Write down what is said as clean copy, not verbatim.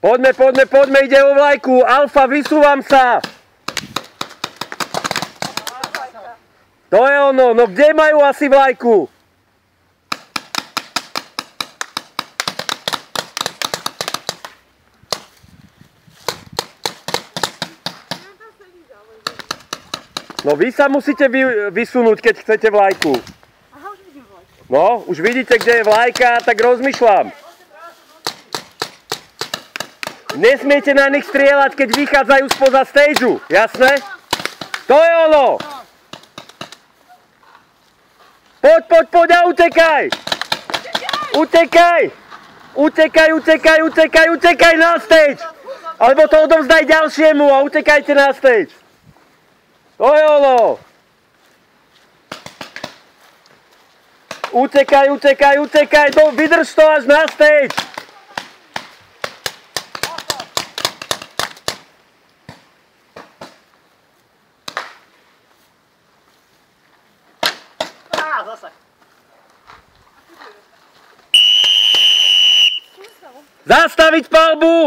Poďme, ide o vlajku. Alfa, vysúvam sa. To je ono, no kde majú asi vlajku? No vy sa musíte vysunúť, keď chcete vlajku. Aha, už vidím vlajku. No, už vidíte, kde je vlajka, tak rozmýšľam. Nesmiete na nich strieľať, keď vychádzajú spoza stageu, jasné? To je ono! Poď a utekaj! Utekaj na stage! Alebo to odovzdaj ďalšiemu a utekajte na stage! To je ono! Utekaj, vydrž to až na stage! Zastaviť palbu!